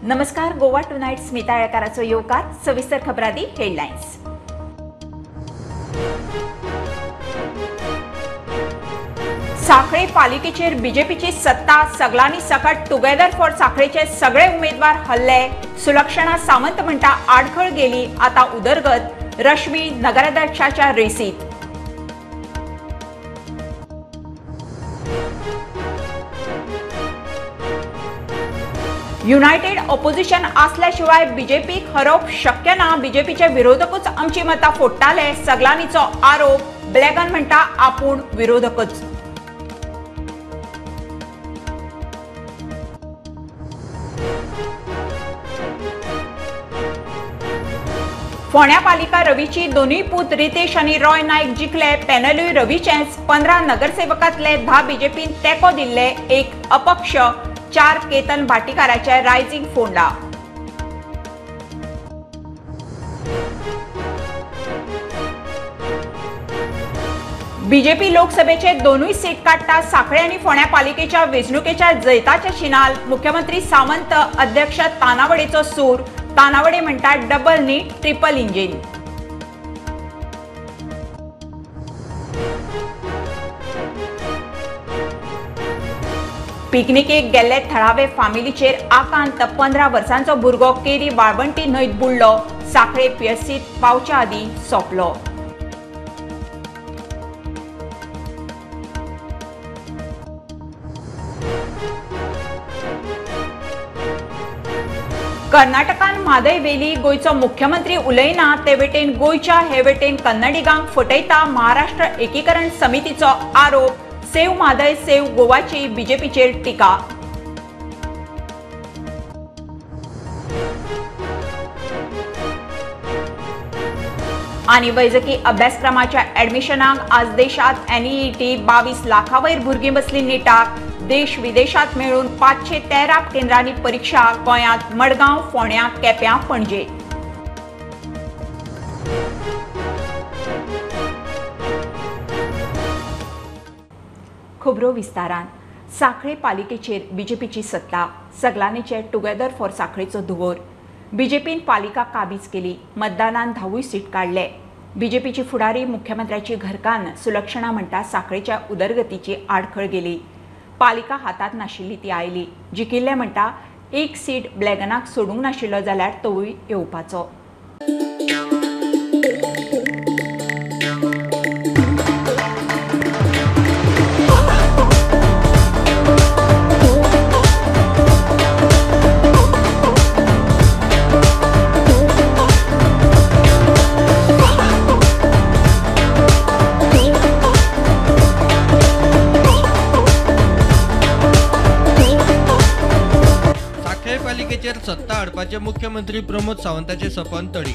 नमस्कार. गोवा टुनाइट स्मिता येळकाराचो येवकार. सविस्तर खबरादी हेडलाइन्स. सांखळे पालिकेचेर बीजेपीची सत्ता. सगळ्यांनी सकट टुगेदर फॉर सांखळेचे सगळे उमेदवार हल्ले. सुलक्षणा सावंत म्हणटा आडखळ गेली, आता उदरगत. रश्मी नगराध्यक्षाच्या रेसीत. युनायटेड ऑपोजिशन असल्याशिवाय बीजेपीक हरोवप शक्य ना. बीजेपीचे विरोधकच आमची मतां फोडटाले. सगळ्यांनीचो आरोप. ब्लॅगन म्हणटा आपूण विरोधकच. फोंड्या पालिका रवीची दोनूय पूत रितेश आनी रॉय नायक जिखले. पॅनलूय रवीचेच. 15 नगरसेवकांतले 10 बीजेपीन तेंको दिल्ले. एक अपक्ष. 4 केतन भाटीकाराचे रायझिंग फोंडा. बीजेपी लोकसभेचे दोनूय सीट काडटा. सांखळे आनी फोंड्या पालिकेच्या वेंचणुकेच्या जैताचे शिनाल. मुख्यमंत्री सावंत. अध्यक्ष तानावडेचो सूर. तानावडे म्हणटा डबल न्ही, ट्रिपल इंजिन. पिकनिकेक गेल्ले थळावे फामिलीचेर आकांत. 15 वर्सांचो भुरगो केरी वाळवंटी न्हंयत बुडलो. सांखळे पीएचसीत पावच्या आदीं सोंपलो. कर्नाटकान म्हादय वेली. गोयचो मुख्यमंत्री उलयना ते वेटेन गोयच्या हे वेटेन कन्नडिगांक फटयता. महाराष्ट्र एकीकरण समितीचो आरोप. सेव म्हादय सेव गोवाची बीजेपीचेर टिका. आनी वैजकी अभ्यासक्रमाच्या ऍडमिशनाक आज देशात एनईईटी 22 लाखावयर भुरगीं बसली नेटाक. देश विदेशात मेळून 513 केंद्रांनी परीक्षा. गोंयांत मडगांव, फोंड्या, केप्यां, पणजे. खबरो विस्तारान. सांखळे पालिकेचेर बीजेपीची सत्ता. सगळ्यांनीचे टुगेदर फॉर सांखळेचो धुंवर. बीजेपीन पालिका काबीज केली. मतदानान 10 सीट काडले. बीजेपीची फुडारी मुख्यमंत्र्याची घरकान्न. सुलक्षणा म्हणटा सांखळेच्या उदरगतीची आडखळ गेली. पालिका हातात नाशिल्ली ती आयली. जिखिल्ले म्हणटा एक सीट ब्लॅगनाक सोडूंक नाशिल्लो जाल्यार तोवूय येवपाचो. सत्ता हाडपाचे मुख्यमंत्री प्रमोद सावंताचे सपन तडी.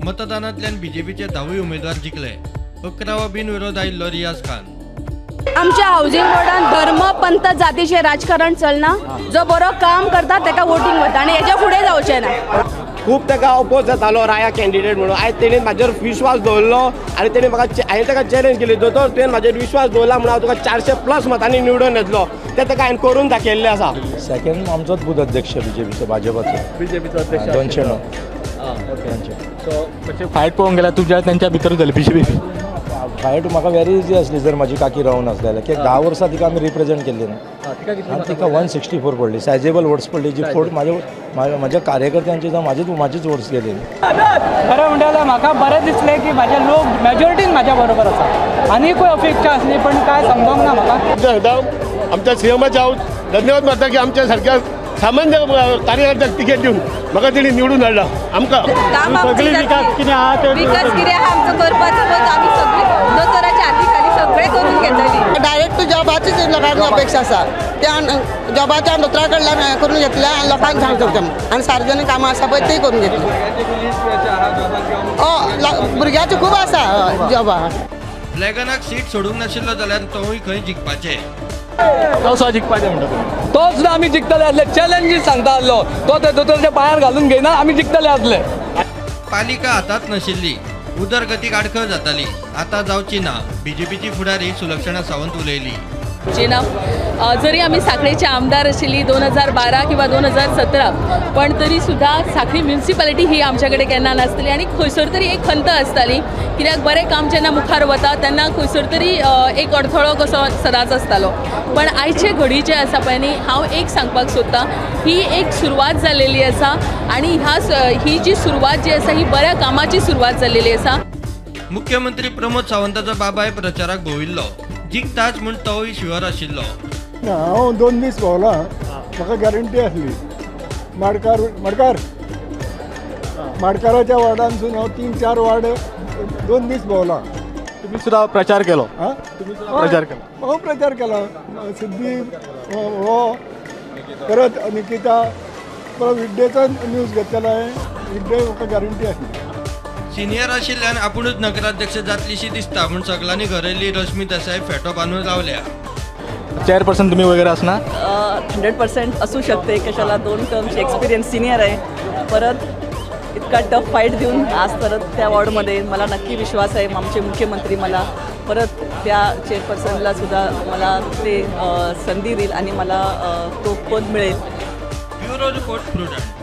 मतदानांतल्यान बीजेपीचे 10 उमेदवार जिखले. 11वा बिनविरोध आयिल्लो रियाज खान. आमच्या हाऊसिंग बोर्डान धर्म पंथ जातीचे राजकारण चलना. जो बरो काम करता तेका वोटिंग वता आनी हेच्या फुडें जावचें ना. खूब तेका अपोज जातालो राया कॅन्डिडेट म्हणून. आयज तेणेन म्हाजेर विश्वास दवरलो आनी तेणें म्हाका हांवें तेका चॅलेंज केली. दोतोर तुवें म्हाजेर विश्वास दवरला म्हणून हांव तुका 400+ मतांनी निवडून येतलो. तें तेका हांवें करून दाखयल्लें आसा. सेकंड आमचोच बूथ अध्यक्ष बीजेपीचो भाजपाचो अध्यक्ष 209. सो फायट पळोवंक गेल्यार तुज्या तेंच्या भितर जाली बीजेपी फायट म्हाका व्हेरी इजी आसली जर म्हाजी काकी रावून आसली जाल्यार. कित्याक 10 वर्सां तिका आमी रिप्रेझेंट केल्ली ना. आनी तिका 164 पडली. सायजेबल वोट्स पडली. जी फोट म्हाज्या कार्यकर्त्यांची जावं म्हाजीच वोट्स गेली. खरें म्हणटा जाल्यार म्हाका बरें दिसलें की म्हाजे लोक मेजॉरिटीन म्हाज्या बरोबर आसा. आनीकूय अपेक्षा आसली पण काय समजोंक ना म्हाका. आमच्या सीएमाचे हांव धन्यवाद मानता की आमच्या सारक्या सामान्य कार्यकर्त्याक तिकेट दिवन म्हाका तेणी निवडून हाडला. आमकां सगळी विकास कितें आहा ते विकास कितें आहा आमचो करपाचो आमी सगळी दोतोराच्या हाती खाली सगळे करून घेतली. डायरेक्ट जॉबाचीच लोकांची अपेक्षा आसा. त्या जॉबाच्या दोतोरा कडल्यान करून घेतल्या आनी लोकांक सांगता आनी सार्वजनीक कामां आसा पळय ती करून घेतली. भुरग्याचे खूब आसा जॉबा. ब्लॅगनाक सीट सोडूंक नाशिल्लो जाल्यार तोवूय खंय जिखपाचे. तो जिखपाचें म्हणटा तो सुद्दां आमी जिखतले आसले. चॅलेंजीस सांगता आसलो तो ते दोतोराच्या पांयार घालून घेयना. आमी जिखतले आसले. पालिका हातात नाशिल्ली. उदरगतीक आडखळ जाताली. आता जावची ना. बीजेपीची फुडारी सुलक्षणा सावंत उलयली. जेना जरी आम्ही साखळेचे आमदार आशिल्ली 2012 किंवा 2017 पण तरी सुद्धा साखळी म्युनिसिपालिटी ही आमच्याकडे केन्ना नासतली आनी खंयसर तरी एक खंत आसताली कित्याक बरें काम जेन्ना मुखार वता तेन्ना खंयसर तरी एक अडथळो कसो सदांच आसतालो. पण आयचे घडी जे आसा पळय न्ही हांव एक सांगपाक सोदतां ही एक सुरवात जाल्लेली आसा आनी ही जी सुरवात जी आसा ही बऱ्या कामाची सुरवात जाल्लेली आसा. मुख्यमंत्री प्रमोद सावंताचो बाबाय प्रचाराक भोंविल्लो. जिखताच म्हूण तोय शुअर आशिल्लो. हांव 2 दीस भोंवलां, म्हाका गॅरंटी आसली. माडकाराच्या वार्डांसून हांव 3-4 वार्ड 2 दीस भोंवलां. तुम्ही सुद्धा प्रचार केलो? प्रचार केलो. हांव प्रचार केला. सिद्धी हो परत निकिता परत विड्डेचो न्यूज घेतलेलो हांवें. विड्डे म्हाका गॅरंटी आसली. सिनियर आशिल्ल्यान आपुणूच नगराध्यक्ष जातलीशी दिसता म्हूण सगळ्यांनी घरयल्ली रश्मी देसाई फेटो बांदून रावल्या. चेअरपर्सन तुम्ही वगैरे असणार? 100% असू शकते. कशाला 2 टर्मची एक्सपिरियन्स सिनियर आहे. परत इतका टफ फाईट देऊन आज परत त्या वॉर्डमध्ये मला नक्की विश्वास आहे आमचे मुख्यमंत्री मला परत त्या चेअरपर्सनला सुद्धा मला ते संधी देईल आणि मला तो पद मिळेल. Bureau report Prudent.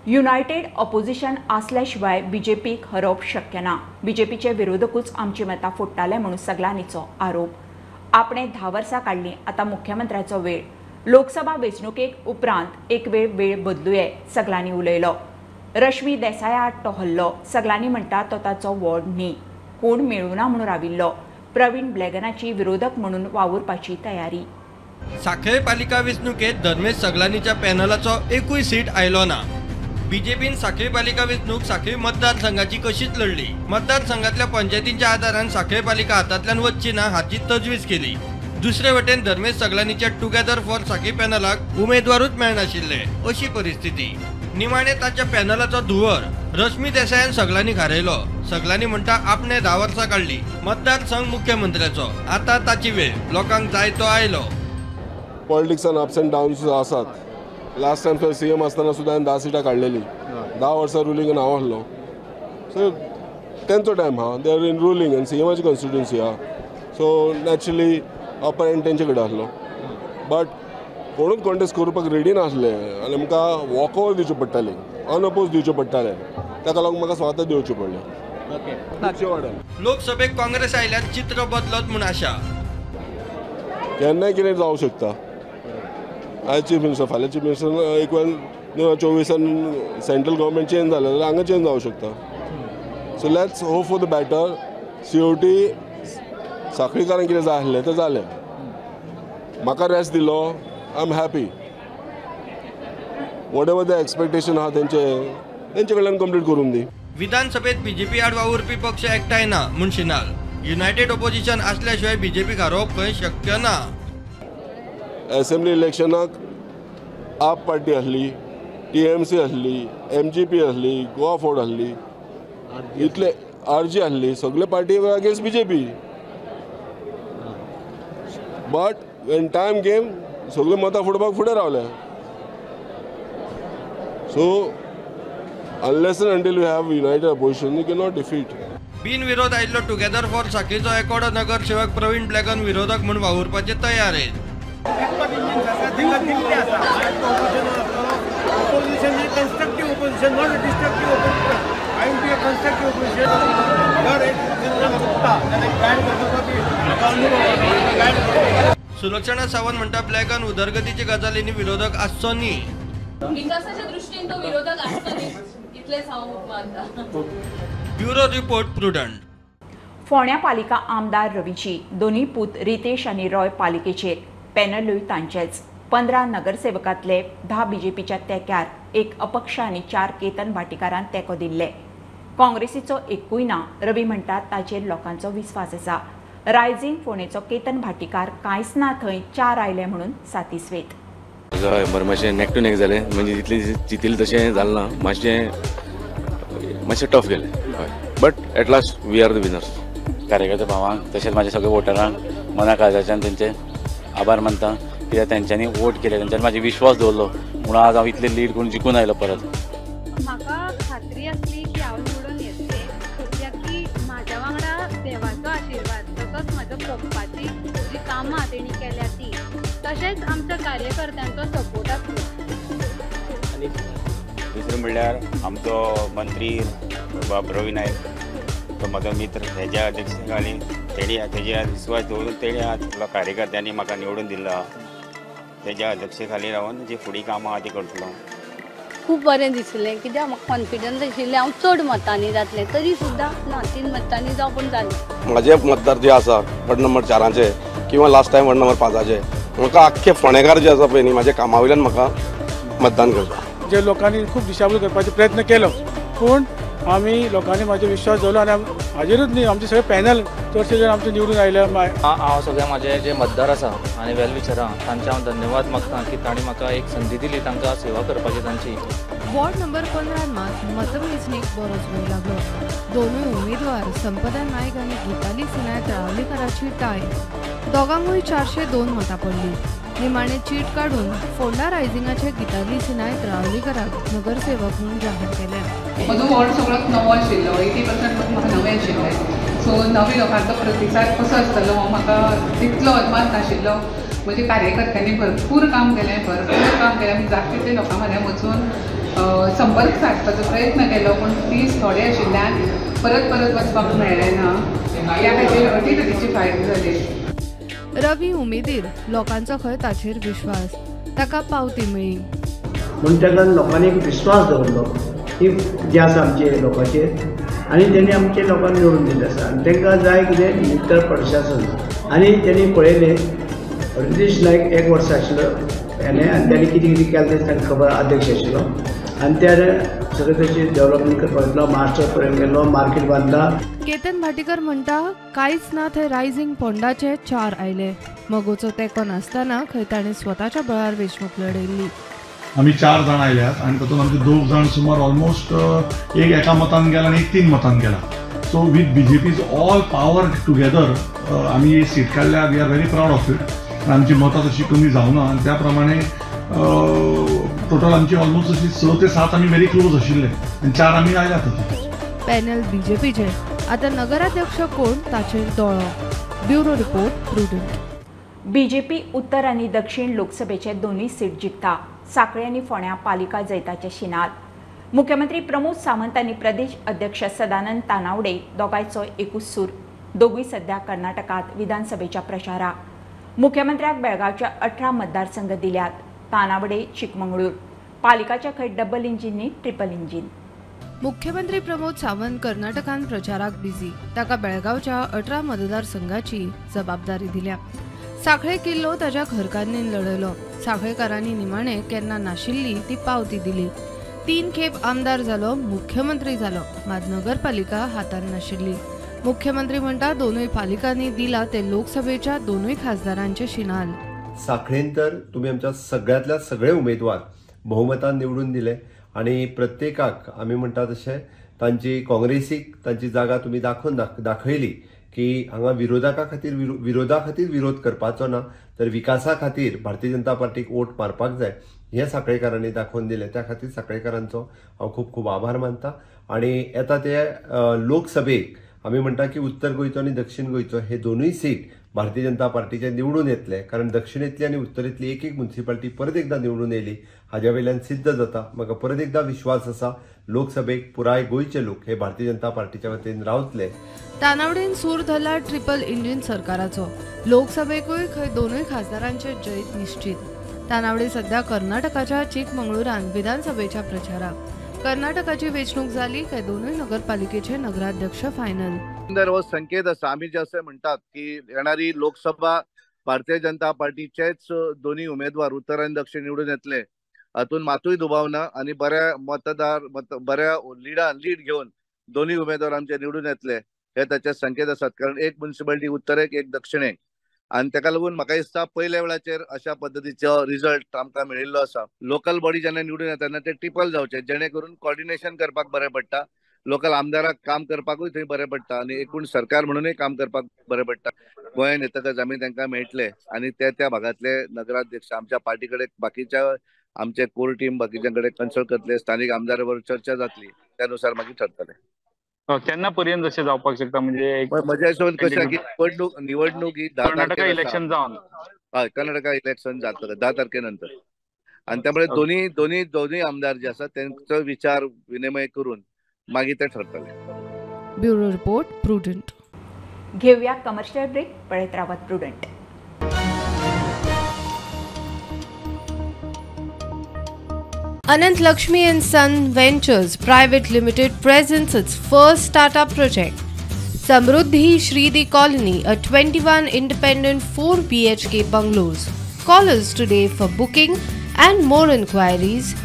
United opposition आसल्याशिवाय बीजेपीक हरप शक्य ना. बीजेपीचे विरोधकूच आमची मतां फोडटाले म्हणून सगळ्यांनीचो आरोप. आपणे 10 वर्सां काडली आतां मुख्यमंत्र्याचो वेळ. लोकसभा वेंचणुकेक उपरांत एक वेळ बदलुये सगळ्यांनी उलयलो. रश्मी देसाय आड तो हल्लो. सगळ्यांनी म्हणटा तो ताचो वॉर्ड न्ही. कोण मेळूना म्हणून राविल्लो. प्रवीण ब्लॅगनाची विरोधक म्हणून वावुरपाची तयारी. सांखळे पालिका वेंचणुकेत धर्मेश सगलानीच्या पॅनलाचो एकूय सीट आयलो ना. बीजेपीन सांखळे पालिका वेंचणूक सांखळे मतदारसंघाची कशीच लढली. मतदारसंघातल्या पंचायतींच्या आदारान सांखळे पालिका हातांतल्यान वचची ना हाची तजवीज केली. दुसरे वटेन धर्मेश सगलानीच्या टुगेदर फॉर सांखळे पॅनलाक उमेदवारूच मेळनाशिल्ले अशी परिस्थिती. निमाणे ताच्या पॅनलाचो धुवर रश्मी देसायान सगलांनी हारयलो. सगलांनी म्हणटा आपणे 10 वर्सां काडली. मतदारसंघ मुख्यमंत्र्याचो आता ताची वेळ. लोकांक जाय तो आयलो. पॉलिटिक्सान अप्स अँड डाऊन्स आसात. लास्ट टाइम CM असताना सुद्धा 10 सिटां काडलेली. 10 वर्सां रुलींगन हांव आसलो. सो तेंचो टायम हा. दे आर इन रुलींग आनी CMची कॉन्स्टिट्युन्सी हा. सो नॅचरली अपर एंड तेंचे कडेन आसलो. बट कोणूच कॉन्टेस्ट करपाक रेडी नासले आनी आमकां वॉक ओवर दिवचे पडटाले. अनअपोज दिवचे पडटाले. ताका लागून म्हाका स्वता दिवचें पडलें. लोकसभेक काँग्रेस आयल्यार चित्र बदलत म्हूण आशा. केन्नाय कितें जावं शकता. आयज चीफ मिनिस्टर फाल्यां चीफ मिनिस्टर एक वेळ 2024 सेंट्रल गव्हर्मेंट चेंज जालें जाल्यार हांगा चेंज जावं शकता. So let's hope for the better. COT सांखळीकारांक कितें जाय आसलें तें जालें. म्हाका रेस्ट दिलो. I am happy. What ever the expectation आहा तेंचे कडल्यान कंप्लीट करून दी. विधानसभेत बीजेपी आड वावुरपी पक्ष एकठांय ना म्हूण शिनाल. युनायटेड ऑपोजिशन आसल्याशिवाय बीजेपीक हारोवप खंय शक्य ना. असेंब्ली इलेक्शनाक आप पार्टी आसली, TMC आसली, MGP आसली, गोवा फोर्ड आसली, इतले RG आसली. सगळे पार्टी वर against BJP. But when time came सगळे मतां फोडपाक फुडें रावले. So unless and until we have united opposition we cannot defeat. बिनविरोध आयिल्लो टुगेदर फॉर सांखळेचो एकोडो नगरसेवक प्रवीण ब्लॅगन विरोधक म्हूण वावुरपाचे तयार आहेत. सुलक्षणा सावंत म्हणटा ब्लॅगन उदरगतीचे गजालींनी विरोधक आसचो न्ही. विकासाच्या दृष्टीने तो विरोधक असतो इतलेच हांव मानता. Bureau report prudent. फोंड्या पालिका आमदार रवीची दोन्ही पूत रितेश आणि रॉय पालिकेचेर. पॅनलूय तांचेच. 15 नगरसेवकांतले 10 बीजेपीच्या तेक्यार, 1 अपक्ष आनी 4 केतन भाटीकारान तेंको दिल्ले. काँग्रेसीचो एकूय ना. रवी म्हणटात ताचेर लोकांचो विस्वास आसा. रायझींग फोंडेचो केतन भाटीकार कांयच ना थंय 4 आयले म्हणून सातिस्वेत. हय बरें मातशें नेक टू नेक जालें. म्हणजे जितले चिंतिल्लें तशें जालें ना. मातशें टफ गेलें. हय but at last we are the winners. कार्यकर्ते भावांक तशेंच म्हाज्या सगळ्या वोटरांक मना काळजाच्यान तेंचे आभार मानता. कित्याक तेंच्यांनी वोट केले. तेंच्यांनी म्हाजे विश्वास दवरलो म्हणून आज हांव इतले लीड करून जिखून आयलो परत. म्हाका खात्री आसली की हांव निवडून येतलें. कित्याक की म्हाज्या वांगडा देवाचो आशिर्वाद तसोच म्हजो जगपाची जी कामां तेणी केल्या ती तशेंच आमच्या कार्यकर्त्यांचो सपोर्ट आसलो. आनी दुसरें म्हणल्यार आमचो मंत्री बाब रवी नायक तो म्हजो मित्र हेज्या अध्यक्षते खाली तेणी तेजेर विस्वास दवरून तेणी आज कार्यकर्त्यांनी म्हाका निवडून दिला. तेज्या अध्यक्षते खाली रावन जी फुडें कामां आहा ती करतलो. खूब बरें दिसलें कित्याक म्हाका कॉन्फिडन्स आशिल्लें हांव चड मतांनी जातलें तरी सुद्दां ना 3 मतांनी जावं पूण जालें. म्हजे मतदार जे आसा वॉर्ड नंबर 4 किंवा लास्ट टायम वॉर्ड नंबर 5 म्हाका आख्खे फोंडेकार जे आसा पळय न्ही म्हाज्या कामा वयल्यान म्हाका मतदान करता. जे लोकांनी खूब दिशाभूल करपाचो प्रयत्न केलो पूण आमी लोकांनी म्हाजे विश्वास दवरलो आनी हाजेरूच न्ही आमचे सगळे पॅनल चडशे जण आमचे निवडून आयले. हांव सगळे म्हाजे जे मतदार आसा आनी वेलविशरां तांचे हांव धन्यवाद मागता की तांणी म्हाका एक संदी दिली तांकां सेवा करपाची तांची. वॉर्ड नंबर 15 मात मतमेजणीक बरोच वेळ लागलो. दोनूय उमेदवार संपदा नायक आनी गीताली सिन्हा तळावलीकाराची टाय. दोगांकूय 402 मतां पडली. निमाणे चीट काढून फोंडा रायझिंगाचे गीताली सिन्हा तळावलीकाराक नगरसेवक म्हणून जाहीर केले. म्हजो वॉर्ड सगळ्यात नवो आशिल्लो 80% म्हाका नवें आशिल्लें. सो नवी लोकांचो प्रतिसाद कसो आसतलो हो म्हाका तितलो अदमास नाशिल्लो. म्हणजे कार्यकर्त्यांनी भरपूर काम केलें भरपूर काम केलें. आमी जाता तितले लोकां मदें वचून संपर्क सादपाचो प्रयत्न केलो पूण दीस थोडे आशिल्ल्यान परत परत वचपाक मेळ्ळें ना. ह्या खातीर अटी तरेची फायट जाली. रवी उमेदीर लोकांचो खंय ताचेर विश्वास ताका पावती मेळ्ळी. म्हूण ताका लोकांनी एक विश्वास दवरलो की जे आसा आमचे लोकांचेर आनी तेणी आमचे लोकांक निवडून दिले आसा आनी तांकां जाय कितें नितळ प्रशासन आनी तेणी पळयलें हरदीश नायक 1 वर्स आशिल्लो आनी तेणी कितें कितें केलें तें तांकां खबर अध्यक्ष आशिल्लो आनी त्या सगळें तशें डेव्हलपमेंट करपाक लागलो. मास्टर पर्यंत गेलो मार्केट बांदला. केतन भाटीकर म्हणटा कांयच ना थंय रायझिंग फोंडाचे 4 आयले. मगोचो तेंको नासतना खंय ताणें स्वताच्या बळार वेंचणूक लडयल्ली. आमी 4 जाण आयल्यात आनी तातूंत आमचे 2 जाण सुमार ऑलमोस्ट एक एका मतान गेला आनी एक 3 मतान गेला. So with BJP's all power together आमी ही सीट काडल्या. We are very proud of it. आमची मतां तशी कमी जावना आनी त्या प्रमाणे टोटल आमची ऑलमोस्ट अशी 6 ते 7 आमी व्हेरी क्लोज आशिल्ले आनी 4 आमी आयल्यात. पॅनल BJPचे आता नगराध्यक्ष कोण ताचेर दोळो. Bureau report prudent. BJP उत्तर आणि दक्षिण लोकसभेचे दोन्ही सीट जिखता. सांखळी आनी फोंड्या पालिका जैताचे शिनात. मुख्यमंत्री प्रमोद सावंत आनी प्रदेश अध्यक्ष सदानंद तानावडे दोगांयचो एकूच सूर. दोगूय सध्या कर्नाटकात विधानसभेच्या प्रचाराक. मुख्यमंत्र्याक बेळगावच्या 18 मतदारसंघ दिल्यात. तानावडे चिकमंगळूर. पालिकाच्या खंय डबल इंजिन न्ही ट्रिपल इंजिन. मुख्यमंत्री प्रमोद सावंत कर्नाटकान प्रचाराक बिझी. ताका बेळगावच्या 18 मतदारसंघाची जबाबदारी दिल्या. सांखळे किल्लो ताच्या घरकान्नीन लढयलो. सांखळेकारांनी निमाणे केन्ना नाशिल्ली ती पावती दिली. 3 खेप आमदार जालो मुख्यमंत्री जालो मात नगरपालिका हातान नाशिल्ली. मुख्यमंत्री म्हणटा दोनूय पालिकांनी दिला ते लोकसभेच्या दोनूय खासदारांचे शिनाल. सांखळेन तर तुम्ही आमच्या सगळ्यातल्या सगळे उमेदवार बहुमतान निवडून दिले आणि प्रत्येकाक आमी म्हणटा तशें तांची काँग्रेसीक तांची जागा तुम्ही दाखयली की हांगा विरोधा खातीर विरोध करपाचो ना तर विकासा खातीर भारतीय जनता पार्टीक वोट मारपाक जाय हे सांखळेकारांनी दाखोवन दिले. त्या खातीर सांखळेकारांचो हांव खूब खूब आभार मानता. आणि येता ते लोकसभेक आमी म्हणटा की उत्तर गोंयचो आनी दक्षिण गोंयचो हे दोनूय सीट भारतीय जनता पार्टीचे निवडून येतले. कारण दक्षिणेतली आनी उत्तरेतली एक म्युनिसिपालिटी परत एकदा निवडून येयली हाज्या वयल्यान सिद्ध जाता. म्हाका परत एकदा विश्वास आसा लोकसभेक पुराय गोंयचे लोक हे भारतीय जनता पार्टीच्या वतीन रावतले. तानावडेन सूर धरला ट्रिपल इंजिन सरकाराचो. लोकसभेकूय खंय दोनूय खासदारांचे जैत निश्चित. तानावडे सध्या कर्नाटकाच्या चिकमंगळुरान विधानसभेच्या प्रचाराक. कर्नाटकाची वेंचणूक जाली काय दोनूय नगरपालिकेचे नगराध्यक्ष फायनल. सुंदर हो संकेत आसा. आमी जे असे म्हणतात की येणारी लोकसभा भारतीय जनता पार्टीचेच दोन्ही उमेदवार उत्तर आणि दक्षिण निवडून येतले हातून मातूय दुबाव ना आणि बऱ्या लीड घेऊन दोन्ही उमेदवार आमचे निवडून येतले हे त्याचे संकेत असतात. कारण एक म्युनिसिपालिटी उत्तरेक एक दक्षिणेक आणि ताका लागून म्हाका दिसता पयल्या वेळाचेर अशा पद्धतीचो रिझल्ट आमकां मेळिल्लो आसा. लोकल बॉडी जेन्ना निवडून येता ते ट्रिपल जावचे जेणे करून कोऑर्डिनेशन करपाक बरें पडटा. लोकल आमदाराक काम करपाकूय थंय बरें पडटा आणि एकूण सरकार म्हणूनय काम करपाक बरें पडटा. गोंयांत येतकच आमी तांकां मेळटले आणि त्या भागातले नगराध्यक्ष आमच्या पार्टी कडेन बाकीच्या आमचे कोर टीम बाकीच्या कडेन कन्सल्ट करतले. स्थानीक आमदारा बरोबर चर्चा जातली त्यानुसार मागीर ठरतले. केन्ना पर्यंत अशें जावपाक शकता म्हणजे म्हज्या हिशोबान कशें की निवडणूक ही 10 कर्नाटका इलेक्शन जावन हय कर्नाटका इलेक्शन जातलें 10 तारखेनंतर आणि त्यामुळे दोन्ही आमदार जे आसात त्यांचा विचार विनिमय करून मागीर ते ठरतले. Bureau report Prudent. घेऊया कमर्शियल ब्रेक. पळत रावत Prudent. Anant Lakshmi and Son Ventures Private Limited presents its first startup project, Samruddhi Shridi Colony, a 21 independent 4 BHK bungalows. Call us today for booking and more inquiries.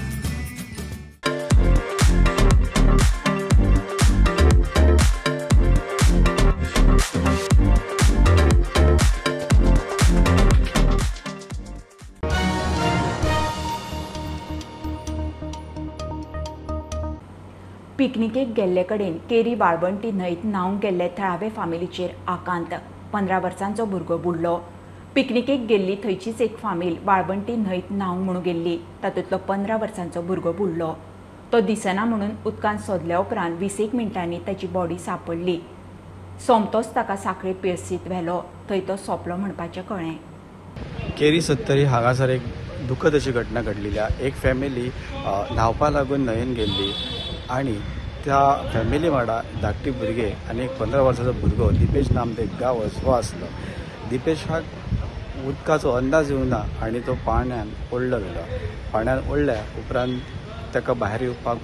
पिकनिकेक गेल्ले कडेन carry वाळवंटी न्हंयत न्हावंक गेल्ले थळावे फामिलीचेर आकांत. 15 वर्सांचो भुरगो बुडलो. पिकनिकेक गेल्ली थंयचीच एक फामील वाळवंटी न्हंयत न्हावंक म्हणून गेल्ली. तातूंतलो 15 वर्सांचो भुरगो बुडलो. तो दिसना म्हणून उदकांत सोदल्या उपरांत 20 मिनटांनी ताची बॉडी सांपडली. सोमतोच ताका सांखळे पिएससीत व्हेलो. थंय तो सोंपलो म्हणपाचें कळ्ळें. केरी सत्तरी हांगासर एक दुखद अशी घटना घडलेली. एक फॅमिली न्हावपा लागून न्हंयेन गेल्ली आणि त्या फॅमिली वांगडा धाकटी भुरगे आनी एक 15 वर्साचो भुरगो दिपेश नामदेव गांव हो आसलो. दिपेशाक उदकाचो अंदाज येवना आनी तो पाण्यान ओडलो गेलो. पाण्यान ओडल्या उपरांत ताका भायर येवपाक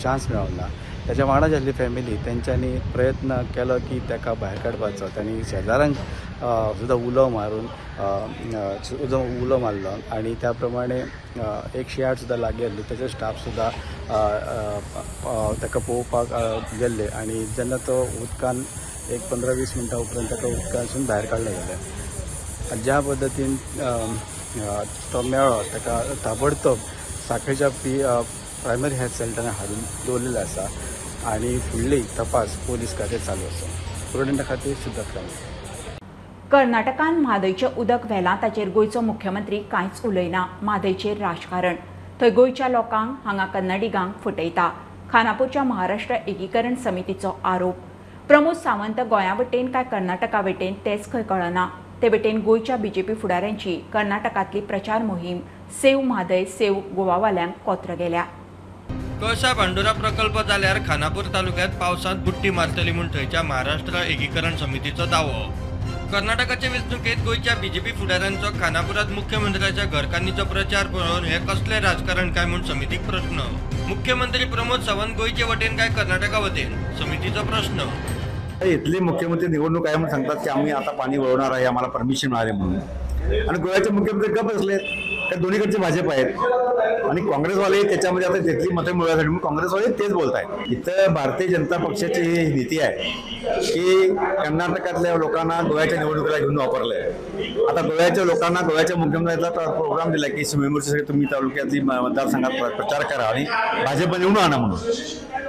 चान्स मेळना. त्याच्या वांगडा जाल्ली फॅमिली तेंच्यांनी प्रयत्न केलो की ताका भायर काडपाचो. तांणी शेजाऱ्यांक सुद्दां उलो मारलो आनी त्या प्रमाणे एक शेड सुद्दां लागीं आसली. ताचे स्टाफ सुद्दां ताका पळोवपाक गेल्ले आनी जेन्ना तो उदकान एक 15-20 मिनटां उपरांत ताका उदकासून भायर काडले गेले. ज्या पद्दतीन तो मेळ्ळो ताका ताबडतोब सांखळेच्या प्रायमरी हेल्थ सेंटरान हाडून दवरलेले आसा आनी फुडली तपास पोलीस खातें चालू आसा. प्रुडंटा खातीर सिद्धार्थ कामत. कर्नाटकान म्हादयचें उदक व्हेलां ताचेर गोंयचो मुख्यमंत्री कांयच उलयना. म्हादयचेर राजकारण. थंय गोंयच्या लोकांक हांगा कन्नडिगांक फटयता. खानापूरच्या महाराष्ट्र एकीकरण समितीचो आरोप. प्रमोद सावंत गोंया वटेन काय कर्नाटका वटेन तेच खंय कळना. ते वटेन गोंयच्या बीजेपी फुडाऱ्यांची कर्नाटकांतली प्रचार मोहीम सेव म्हादय सेव गोवावाल्यांक कोत्र गेल्या. कळसा बांडोरा प्रकल्प जाल्यार खानापूर तालुक्यात पावसांत बुट्टी मारतली म्हूण थंयच्या महाराष्ट्र एकीकरण समितीचो दावो. कर्नाटकाचे वेंचणुकेत गोंयच्या बीजेपी फुडाऱ्यांचो खानापुरात मुख्यमंत्र्याच्या घरकान्नीचो प्रचार पळोवन हे कसले राजकारण काय म्हूण समितीक प्रश्न. मुख्यमंत्री प्रमोद सावंत गोंयचे वटेन काय कर्नाटका वटेन समितीचो प्रश्न. इथले मुख्यमंत्री निवडणूक आहे म्हणून सांगतात की आम्ही आता पाणी वळवणार आहे, आम्हाला परमिशन मिळाले म्हणून. आणि गोव्याचे मुख्यमंत्री गप असले. त्या दोन्हीकडचे भाजप आहेत आणि काँग्रेसवाले त्याच्यामध्ये आता तिथली मतं मिळवण्यासाठी म्हणून काँग्रेसवाले तेच बोलत आहेत. इथं भारतीय जनता पक्षाची ही नीती आहे की कर्नाटकातल्या लोकांना गोव्याच्या निवडणुकीला घेऊन वापरलंय. आता गोव्याच्या लोकांना गोव्याच्या मुख्यमंत्र्याला प्रोग्राम दिला की मेंबरसाठी तुम्ही तालुक्यातली मतदारसंघात प्रचार करा आणि भाजप निवडून आणा म्हणून.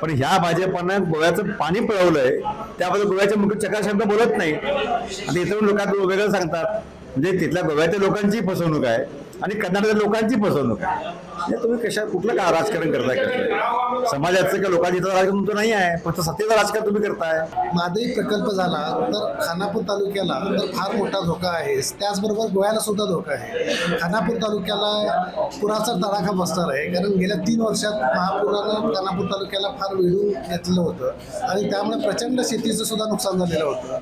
पण ह्या भाजपानं गोव्याचं पाणी पळवलंय त्याबद्दल गोव्याचे मुख्य चकाशब्द बोलत नाही आणि इतर लोकांना वेगळं सांगतात. म्हणजे तिथल्या गोव्याच्या लोकांची फसवणूक आहे आणि कर्नाटकाच्या लोकांची फसवणूक आहे. तुम्ही कुठलं का राजकारण करताय? समाजाचं का लोकांचं राजकारण तुमचं नाही आहे, फक्त सत्तेचं राजकारण तुम्ही करताय. म्हादई प्रकल्प झाला तर खानापूर तालुक्याला तर फार मोठा धोका आहे. त्याचबरोबर गोव्याला सुद्धा धोका आहे. खानापूर तालुक्याला पुराचा तडाखा बसणार आहे कारण गेल्या 3 वर्षात महापुरानं खानापूर तालुक्याला फार वेढून घेतलेलं होतं आणि त्यामुळे प्रचंड शेतीचं सुद्धा नुकसान झालेलं होतं.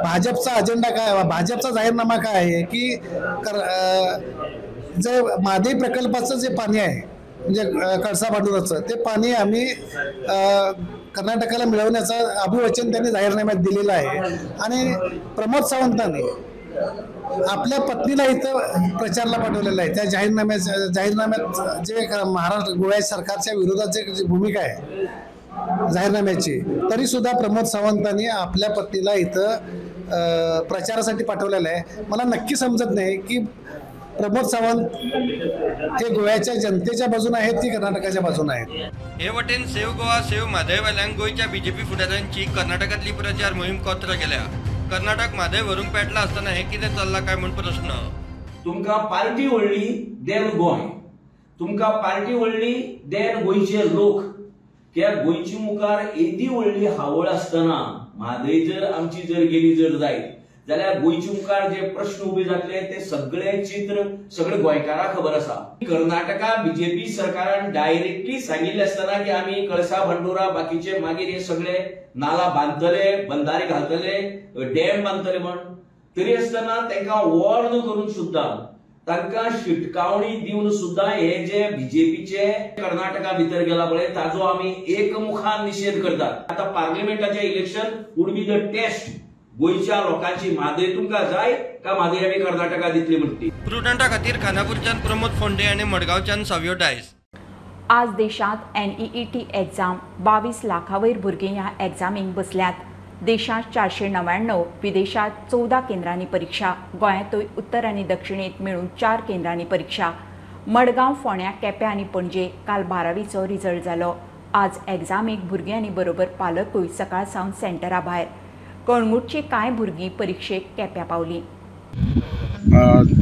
भाजपचा अजेंडा काय आहे? भाजपचा जाहीरनामा काय आहे की जे म्हादई प्रकल्पाचं जे पाणी आहे म्हणजे कळसा बांडोराचं ते पाणी आम्ही कर्नाटकाला मिळवण्याचं अभिवचन त्यांनी जाहीरनाम्यात दिलेलं आहे. आणि प्रमोद सावंतांनी आपल्या पत्नीला इथं प्रचारला पाठवलेला आहे. त्या जाहीरनाम्यात जे महाराष्ट्र गोव्या सरकारच्या विरोधात जी भूमिका आहे जाहीरनाम्याची तरी सुद्धा प्रमोद सावंतांनी आपल्या पत्नीला इथं प्रचारासाठी पाठवलेलं आहे. मला नक्की समजत नाही की प्रमोद सावंत हे गोव्याच्या जनतेच्या बाजूने आहेत की कर्नाटकाच्या बाजूने आहेत. हे वटेन सेव गोवा सेव म्हादयवाल्यांक गोंयच्या बीजेपी फुडाऱ्यांची कर्नाटकातली प्रचार मोहीम कोत्र गेल्या. कर्नाटक म्हादय व्हरून पेटला असताना हे कितें चल्ला काय म्हूण प्रश्न. तुमकां पार्टी व्हडली देन गोंय, तुमकां पार्टी व्हडली देन गोंयचे लोक की गोंयची मुखार येदी व्हडली हावळ आसतना म्हादय जर आमची जर गेली जर जायत जाल्यार गोंयची मुखार जे प्रश्न उबे जातले ते सगळे चित्र सगळे गोंयकारांक खबर आसा. कर्नाटका बीजेपी सरकारान डायरेक्टली सांगिल्ले आसतना की आमी कळसा बंडोरा बाकीचे मागीर हे सगळे नाला बांदतले, बंधारे घालतले, डॅम बांदतले म्हण, तरी आसतना तांकां वॉर्न करून सुद्धा तांकां शिटकावणी दिवन सुद्धा हे जे बीजेपीचे कर्नाटका भितर गेला पळय ताजो आमी एकमुखान निषेध करतात. आता पार्लिमेंटाचे election would be the test गोंयच्या लोकांची म्हादय तुमकां जाय का म्हादय आमी कर्नाटका दितली म्हणटी. प्रुडंटा खातीर खानापूरच्यान प्रमोद फोंडे आनी मडगांवच्यान सावयो डायस. आज देशांत NEET एक्झाम 22 लाखावयर भुरगीं ह्या एक्झामीक बसल्यात. देशांत 499, विदेशांत 14 केंद्रांनी परीक्षा, गोंयांतूय उत्तर आनी दक्षिणेत मेळून 4 केंद्रांनी परीक्षा. मडगांव, फोंड्या, केपें आनी पणजे काल 12वीचो रिजल्ट जालो. आज एक्झामीक भुरगीं आनी बरोबर पालकूय सकाळ सावन सेंटरा भायर. कळंगूटची कांय भुरगीं परीक्षेक केप्यां पावलीं.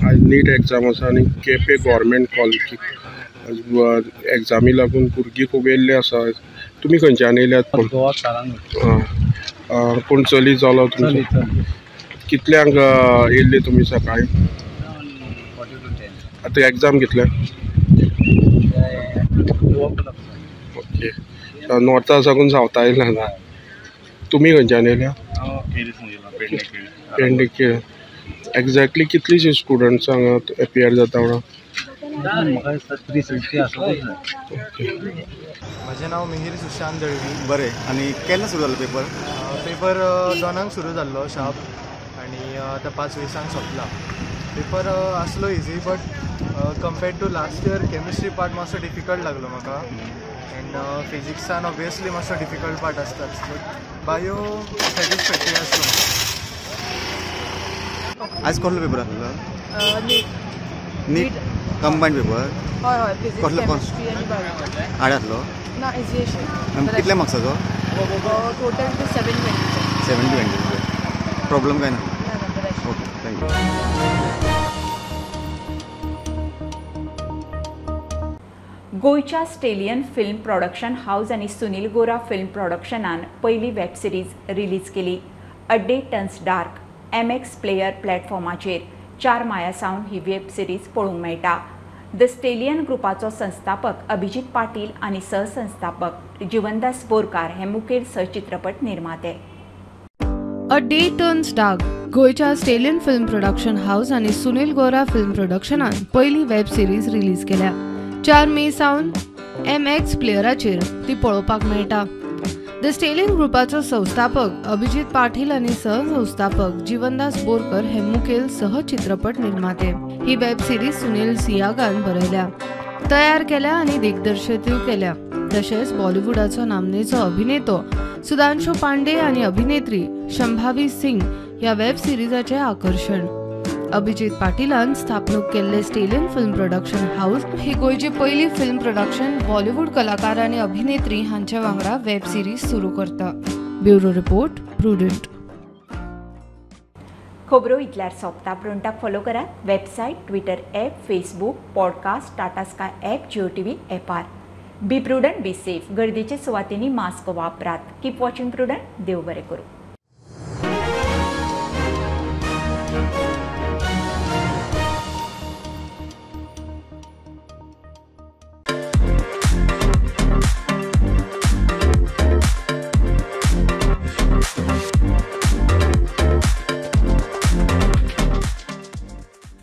आज नीट एक्झाम आसा आनी केपें गव्हर्मेंट कॉलेज एक्झामी लागून भुरगीं खूब येयल्ले आसा. तुमी खंयच्यान येयल्यात? कोण चली जालो तुमचो? कितल्यांक येयल्ले तुमी सकाळी? आतां एक्झाम कितल्यांक? ओके. नॉर्था साकून सावथा येयल्या. तुमी खंयच्यान येयल्या? पेडणे. एक्झॅक्टली कितलीशी स्टुडंट्स हांगा एपियर जाता म्हणून? म्हजें नांव मिहीर सुशांत दळवी. बरें. आनी केन्ना सुरू जालो पेपर? पेपर 2 सुरू जाल्लो शार्प आनी आतां 5:20 सोंपला. पेपर आसलो easy but compared to last year chemistry part मातसो डिफिकल्ट लागलो म्हाका एंड फिजिक्सान ऑब्वियसली मातसो डिफिकल्ट पार्ट आसताच बट बायो सॅटिस्फॅक्टरी आसलो. आज कसलो पेपर आसलो? NEET combined paper? हय कसलो हार्ड आसलो? ना इजी आशिल्लो. कितल्या मार्क्साचो? टोटल 720. 720. प्रॉब्लेम काय ना? Okay, thank you. गोंयच्या स्टेलियन फिल्म प्रोडक्शन हाऊस आनी सुनील गोरा फिल्म प्रोडक्शनान पयली वेब सिरीज रिलीज केली. A day turns dark MX player प्लॅटफॉर्माचेर 4 माया सावन ही वेब सिरीज पळोवंक मेळटा. द स्टेलियन ग्रुपाचो संस्थापक अभिजीत पाटील आनी सहसंस्थापक जीवनदास बोरकार हे मुखेल सहचित्रपट निर्माते. अ डे टर्न्स डार्क गोंयच्या स्टेलियन फिल्म प्रोडक्शन हाऊस आनी सुनील गोरा फिल्म प्रोडक्शनान पयली वेब सिरीज रिलीज केल्या. 4 मे सावन MX प्लेयराचेर ती पळोवपाक मेळटा. द स्टेलियन ग्रुपाचो संस्थापक अभिजीत पाटील आनी सहसंस्थापक जीवनदास बोरकर हे मुखेल सहचित्रपट निर्माते. ही वेब सिरीज सुनील सियागान बरयल्या, तयार केल्या आनी दिग्दर्शितूय केल्या. तशेंच बॉलिवूडाचो नामनेचो अभिनेतो सुधांशू पांडे आनी अभिनेत्री शंभावी सिंग ह्या वेब सिरीजाचे आकर्षण. अभिजीत पाटीलान स्थापणूक केल्ले स्टेलियन फिल्म प्रोडक्शन हाऊस ही गोंयची पयली फिल्म प्रोडक्शन बॉलिवूड कलाकार आनी अभिनेत्री हांच्या वांगडा वेब सिरीज सुरू करता. Bureau report, Prudent. खबरो इतल्यार सोंपता. प्रुडंटाक फॉलो करात. Website, Twitter app, Facebook, podcast, Tata Sky app, Jio TV ॲपार. Be Prudent, be safe. गर्देच्या सुवातींनी मास्क वापरात. Keep watching prudent. देव बरें करूं.